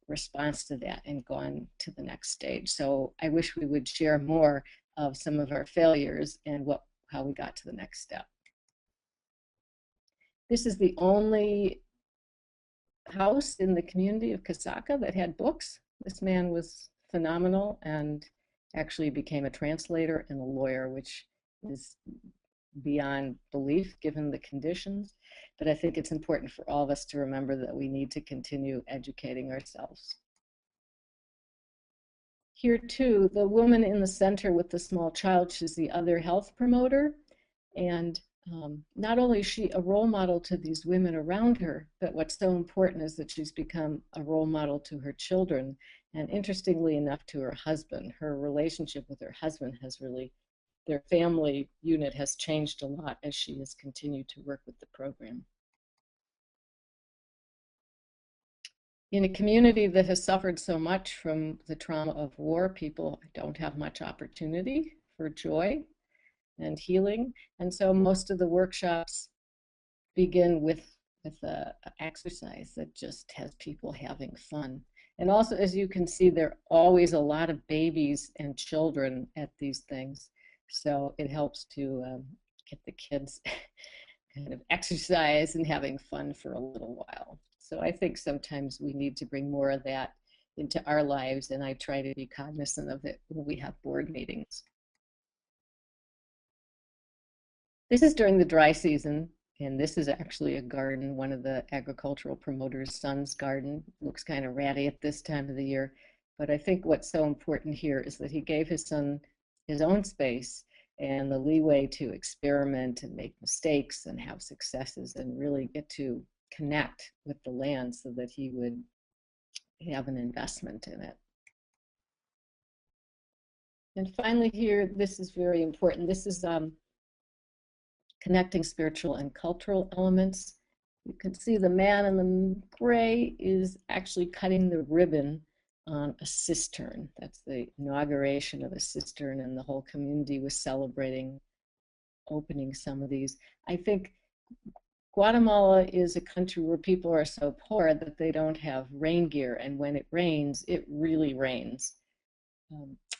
response to that and gone to the next stage. So I wish we would share more of some of our failures and how we got to the next step. This is the only house in the community of Kasaka that had books. This man was phenomenal and actually became a translator and a lawyer, which is beyond belief given the conditions. But I think it's important for all of us to remember that we need to continue educating ourselves. Here too, the woman in the center with the small child, she's the other health promoter. And not only is she a role model to these women around her, but what's so important is that she's become a role model to her children. And interestingly enough, to her husband. Her relationship with her husband has really, their family unit has changed a lot as she has continued to work with the program. In a community that has suffered so much from the trauma of war, people don't have much opportunity for joy and healing. And so most of the workshops begin with a exercise that just has people having fun. And also, as you can see, there are always a lot of babies and children at these things. So it helps to get the kids kind of exercise and having fun for a little while. So I think sometimes we need to bring more of that into our lives, and I try to be cognizant of it when we have board meetings. This is during the dry season, and this is actually a garden, one of the agricultural promoters' son's garden. Looks kind of ratty at this time of the year, but I think what's so important here is that he gave his son his own space and the leeway to experiment and make mistakes and have successes and really get to connect with the land so that he would have an investment in it. And finally here, this is very important. This is connecting spiritual and cultural elements. You can see the man in the gray is actually cutting the ribbon on a cistern. That's the inauguration of a cistern, and the whole community was celebrating opening some of these. I think Guatemala is a country where people are so poor that they don't have rain gear, and when it rains, it really rains.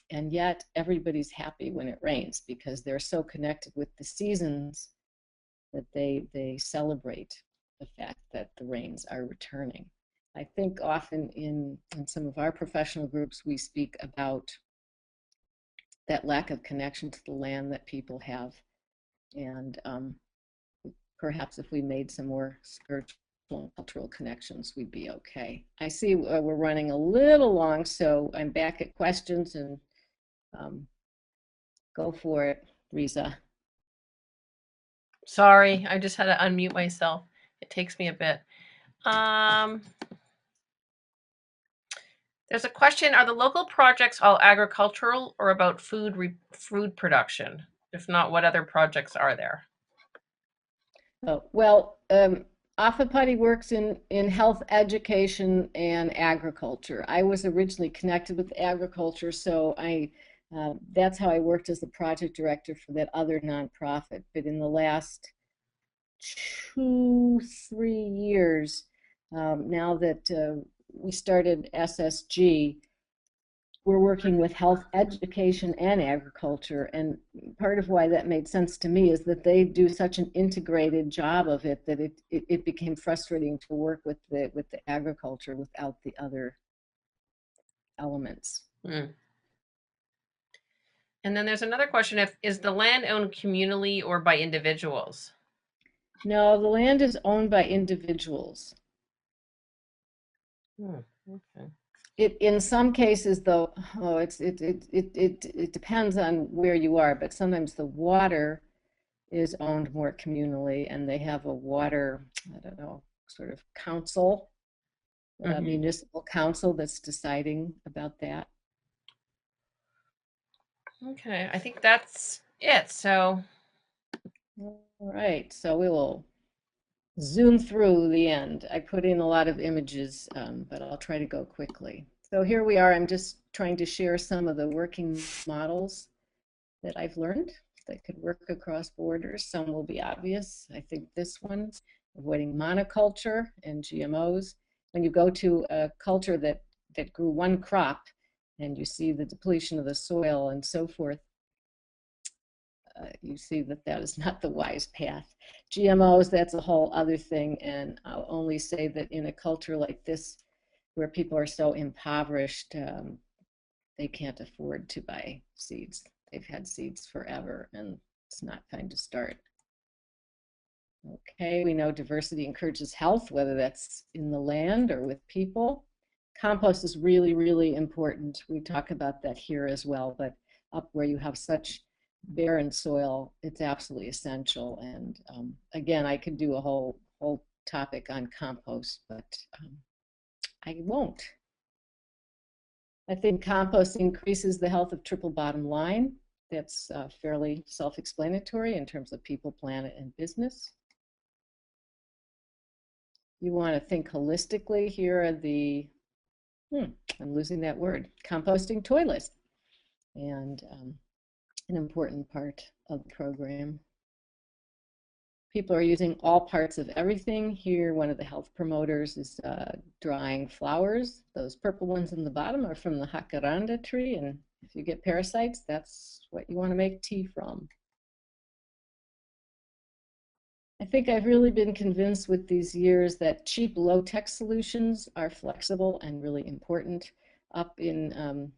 And yet everybody's happy when it rains because they're so connected with the seasons that they celebrate the fact that the rains are returning. I think often in some of our professional groups, we speak about that lack of connection to the land that people have. And perhaps if we made some more spiritual and cultural connections, we'd be okay. I see we're running a little long, so I'm back at questions, and go for it, Riza. Sorry, I just had to unmute myself. It takes me a bit. There's a question, are the local projects all agricultural or about food production? If not, what other projects are there? Oh, well, Afapati works in health education and agriculture. I was originally connected with agriculture, so that's how I worked as the project director for that other nonprofit. But in the last 2-3 years, now that we started SSG, we're working with health education and agriculture. And part of why that made sense to me is that they do such an integrated job of it that it became frustrating to work with the agriculture without the other elements. Mm. And then there's another question: is the land owned communally or by individuals? No, the land is owned by individuals. Okay. In some cases, though, it depends on where you are, but sometimes the water is owned more communally, and they have a water, I don't know, sort of council, municipal council that's deciding about that. Okay, I think that's it. So, all right, so we will zoom through the end. I put in a lot of images, but I'll try to go quickly. So here we are. I'm just trying to share some of the working models that I've learned that could work across borders. Some will be obvious. I think this one, avoiding monoculture and GMOs. When you go to a culture that grew one crop and you see the depletion of the soil and so forth, you see that that is not the wise path. GMOs, that's a whole other thing, and I'll only say that in a culture like this, where people are so impoverished, they can't afford to buy seeds. They've had seeds forever, and it's not time to start. Okay, we know diversity encourages health, whether that's in the land or with people. Compost is really, really important. We talk about that here as well, but up where you have such barren soil, it's absolutely essential. And again, I could do a whole topic on compost, but I won't. I think compost increases the health of triple bottom line. That's fairly self-explanatory in terms of people, planet, and business. You want to think holistically. Here are the, I'm losing that word, composting toilets, and an important part of the program. People are using all parts of everything. Here, one of the health promoters is drying flowers. Those purple ones in the bottom are from the jacaranda tree, and if you get parasites, that's what you want to make tea from. I think I've really been convinced with these years that cheap, low-tech solutions are flexible and really important. Up in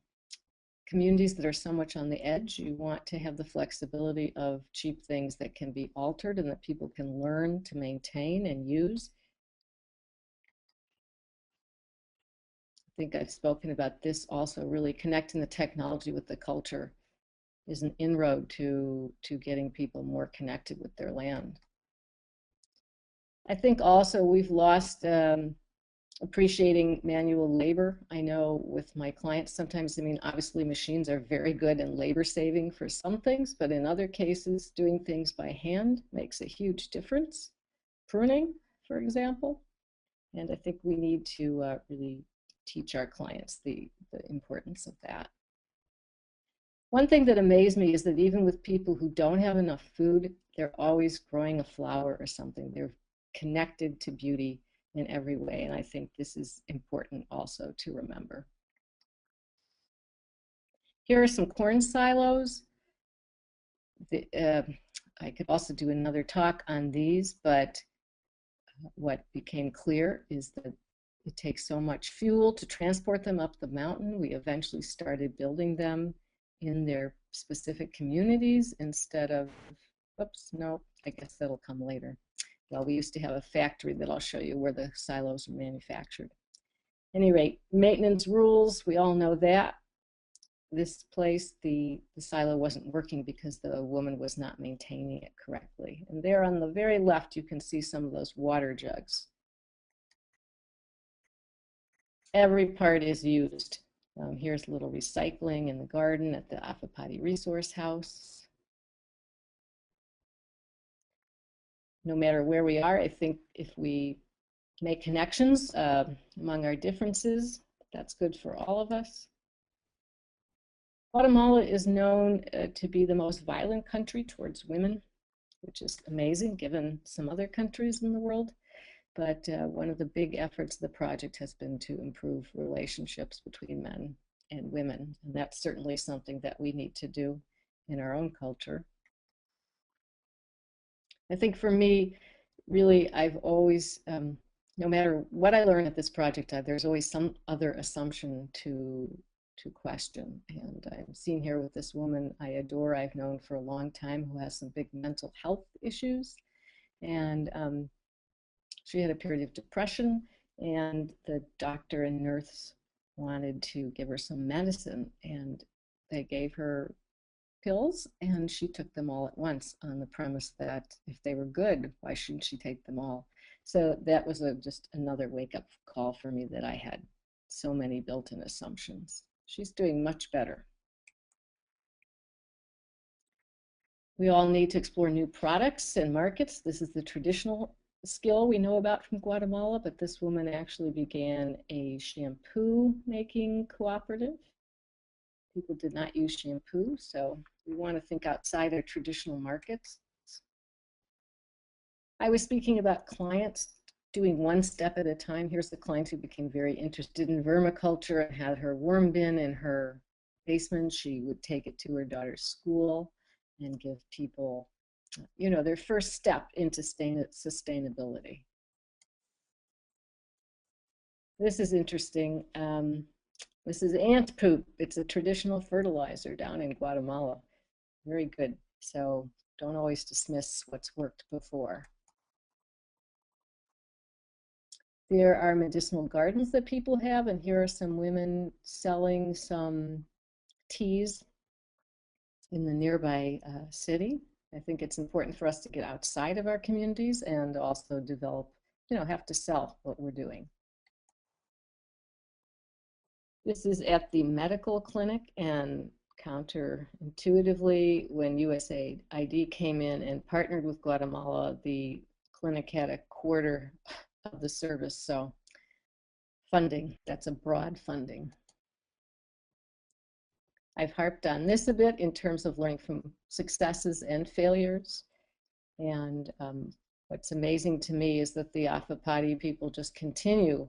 communities that are so much on the edge, you want to have the flexibility of cheap things that can be altered and that people can learn to maintain and use. I think I've spoken about this also. Really connecting the technology with the culture is an inroad to getting people more connected with their land. I think also we've lost appreciating manual labor. I know with my clients sometimes, I mean, obviously machines are very good and labor saving for some things, but in other cases, doing things by hand makes a huge difference. Pruning, for example. And I think we need to really teach our clients the importance of that. One thing that amazed me is that even with people who don't have enough food, they're always growing a flower or something. They're connected to beauty in every way, and I think this is important also to remember. Here are some corn silos. I could also do another talk on these, but what became clear is that it takes so much fuel to transport them up the mountain. We eventually started building them in their specific communities instead of, oops, no, I guess that'll come later. Well, we used to have a factory that I'll show you where the silos were manufactured. At any rate, maintenance rules, we all know that. This place, the silo wasn't working because the woman was not maintaining it correctly. And there on the very left, you can see some of those water jugs. Every part is used. Here's a little recycling in the garden at the Afapati Resource House. No matter where we are, I think if we make connections among our differences, that's good for all of us. Guatemala is known to be the most violent country towards women, which is amazing given some other countries in the world. But one of the big efforts of the project has been to improve relationships between men and women. And that's certainly something that we need to do in our own culture. I think for me, really, I've always, no matter what I learn at this project, there's always some other assumption to question. And I'm seen here with this woman I adore, I've known for a long time, who has some big mental health issues. And she had a period of depression, and the doctor and nurse wanted to give her some medicine, and they gave her pills, and she took them all at once on the premise that if they were good, why shouldn't she take them all? So that was just another wake-up call for me, that I had so many built-in assumptions. She's doing much better. We all need to explore new products and markets. This is the traditional skill we know about from Guatemala, but this woman actually began a shampoo making cooperative. People did not use shampoo, so we want to think outside our traditional markets. I was speaking about clients doing one step at a time. Here's the client who became very interested in vermiculture and had her worm bin in her basement. She would take it to her daughter's school and give people, you know, their first step into sustainability. This is interesting. This is ant poop. It's a traditional fertilizer down in Guatemala. Very good. So don't always dismiss what's worked before. There are medicinal gardens that people have, and here are some women selling some teas in the nearby city. I think it's important for us to get outside of our communities and also develop, you know, have to sell what we're doing. This is at the medical clinic, and counterintuitively, when USAID came in and partnered with Guatemala, the clinic had a quarter of the service. So funding, that's a broad funding. I've harped on this a bit in terms of learning from successes and failures. And what's amazing to me is that the Afapati people just continue.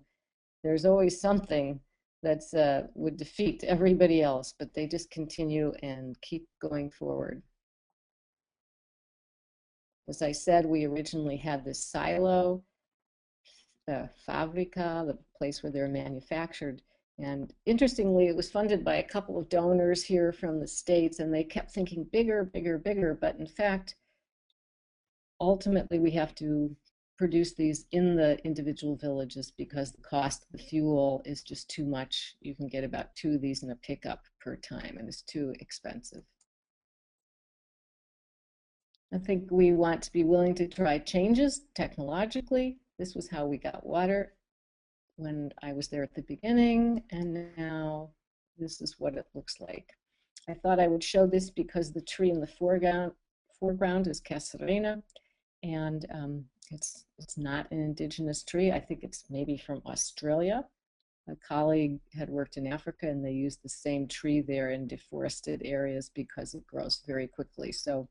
There's always something that's would defeat everybody else, but they just continue and keep going forward. As I said, we originally had this silo, the fabrica, the place where they're manufactured. And interestingly, it was funded by a couple of donors here from the States, and they kept thinking bigger, bigger, bigger. But in fact, ultimately, we have to produce these in the individual villages because the cost of the fuel is just too much. You can get about 2 of these in a pickup per time, and it's too expensive. I think we want to be willing to try changes technologically. This was how we got water when I was there at the beginning, and now this is what it looks like. I thought I would show this because the tree in the foreground is Caserena, and it's not an indigenous tree. I think it's maybe from Australia. A colleague had worked in Africa, and they used the same tree there in deforested areas because it grows very quickly. So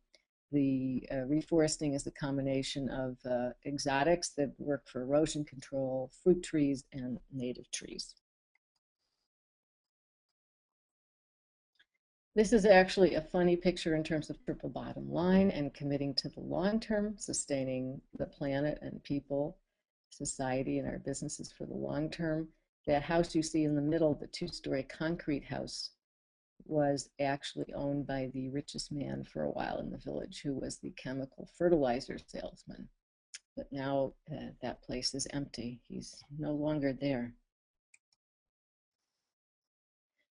the reforesting is a combination of exotics that work for erosion control, fruit trees, and native trees. This is actually a funny picture in terms of triple bottom line and committing to the long term, sustaining the planet and people, society, and our businesses for the long term. That house you see in the middle, the 2-story concrete house, was actually owned by the richest man for a while in the village, who was the chemical fertilizer salesman. But now that place is empty. He's no longer there.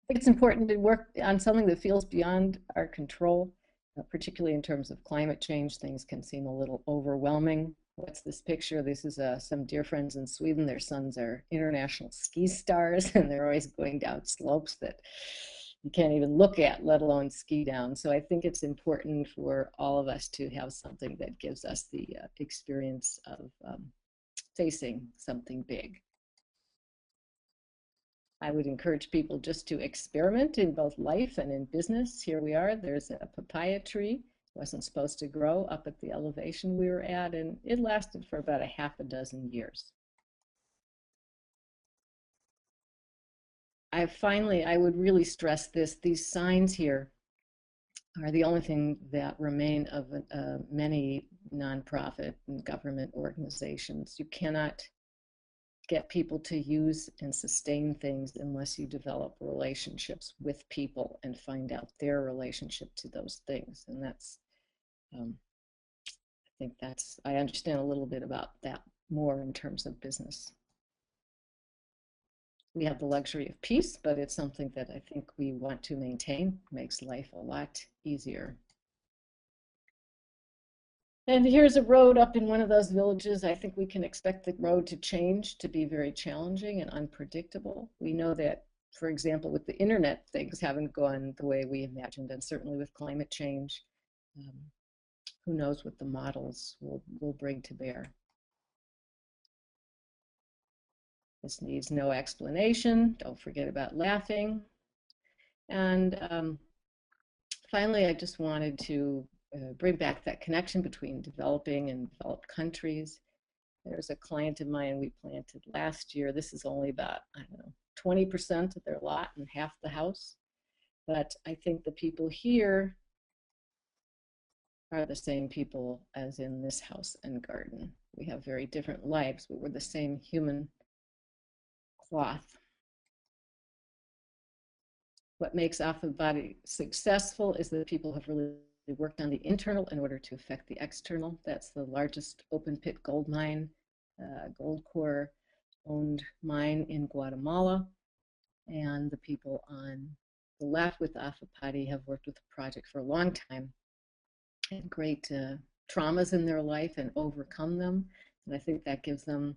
I think it's important to work on something that feels beyond our control, particularly in terms of climate change. Things can seem a little overwhelming. What's this picture? This is some dear friends in Sweden. Their sons are international ski stars, and they're always going down slopes that you can't even look at, let alone ski down. So I think it's important for all of us to have something that gives us the experience of facing something big. I would encourage people just to experiment in both life and in business. Here we are, there's a papaya tree. It wasn't supposed to grow up at the elevation we were at, and it lasted for about a half a dozen years. I would really stress this. These signs here are the only thing that remain of many nonprofit and government organizations. You cannot get people to use and sustain things unless you develop relationships with people and find out their relationship to those things. And that's, I think that's, I understand a little bit about that more in terms of business. We have the luxury of peace, but it's something that I think we want to maintain. It makes life a lot easier. And here's a road up in one of those villages. I think we can expect the road to change, to be very challenging and unpredictable. We know that, for example, with the internet, things haven't gone the way we imagined, and certainly with climate change, who knows what the models will bring to bear. This needs no explanation. Don't forget about laughing. And finally, I just wanted to bring back that connection between developing and developed countries. There's a client of mine we planted last year. This is only about, I don't know, 20% of their lot and half the house. But I think the people here are the same people as in this house and garden. We have very different lives, but we're the same human cloth. What makes Off the Body successful is that people have really worked on the internal in order to affect the external. That's the largest open pit gold mine, gold core owned mine in Guatemala. And the people on the left with Afapati have worked with the project for a long time, had great traumas in their life and overcome them. And I think that gives them,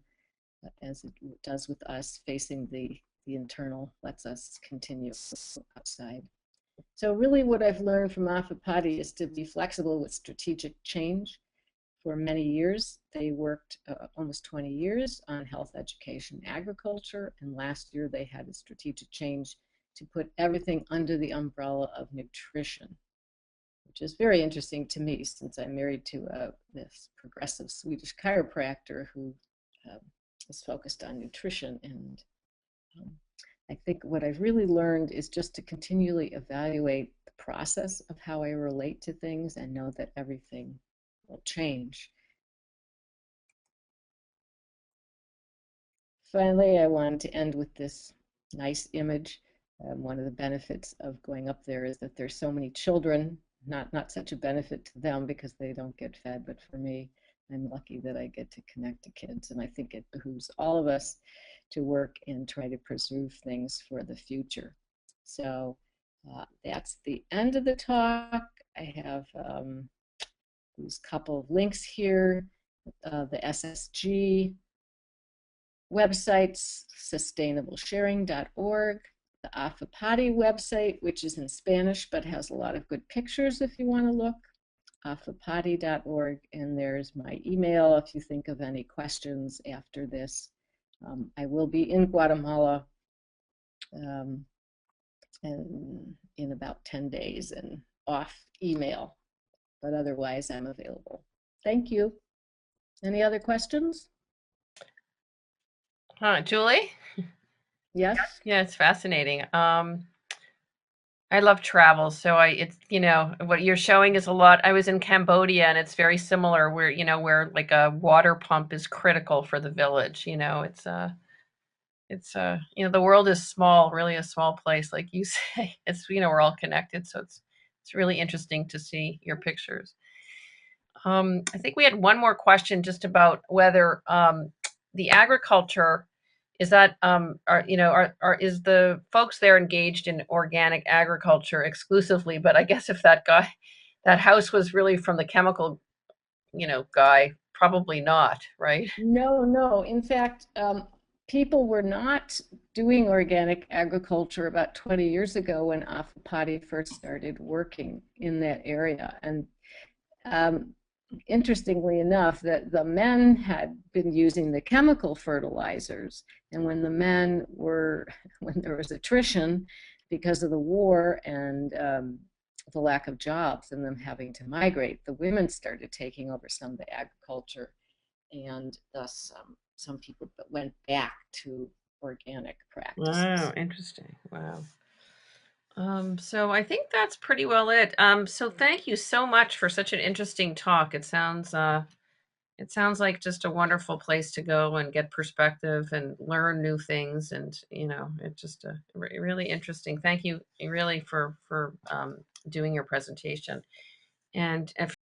as it does with us, facing the internal lets us continue outside. So really what I've learned from Afapati is to be flexible with strategic change. For many years, they worked almost 20 years on health, education, agriculture, and last year they had a strategic change to put everything under the umbrella of nutrition, which is very interesting to me since I'm married to this progressive Swedish chiropractor who is focused on nutrition. And I think what I've really learned is just to continually evaluate the process of how I relate to things and know that everything will change. Finally, I wanted to end with this nice image. One of the benefits of going up there is that there's so many children, not such a benefit to them because they don't get fed, but for me, I'm lucky that I get to connect to kids. And I think it behooves all of us to work and try to preserve things for the future. So that's the end of the talk. I have these couple of links here, the SSG websites, sustainablesharing.org, the Afapati website, which is in Spanish but has a lot of good pictures if you want to look, afapati.org, and there's my email if you think of any questions after this. I will be in Guatemala in about 10 days and off email, but otherwise I'm available. Thank you. Any other questions? Julie? Yes? Yeah, it's fascinating. I love travel, so it's, what you're showing is a lot. I was in Cambodia and it's very similar where, where like a water pump is critical for the village, it's the world is small, really a small place, like you say. It's, we're all connected, so it's really interesting to see your pictures. I think we had one more question just about whether the agriculture is that is the folks there engaged in organic agriculture exclusively? But I guess if that house was really from the chemical, guy, probably not, right? No. In fact, people were not doing organic agriculture about 20 years ago when Afapati first started working in that area. And interestingly enough, that the men had been using the chemical fertilizers, and when there was attrition because of the war and the lack of jobs and them having to migrate, the women started taking over some of the agriculture, and thus some people went back to organic Wow, practices. interesting. Wow. So I think that's pretty well it. So thank you so much for such an interesting talk. It sounds like just a wonderful place to go and get perspective and learn new things. And, it's just really interesting. Thank you really for doing your presentation. And if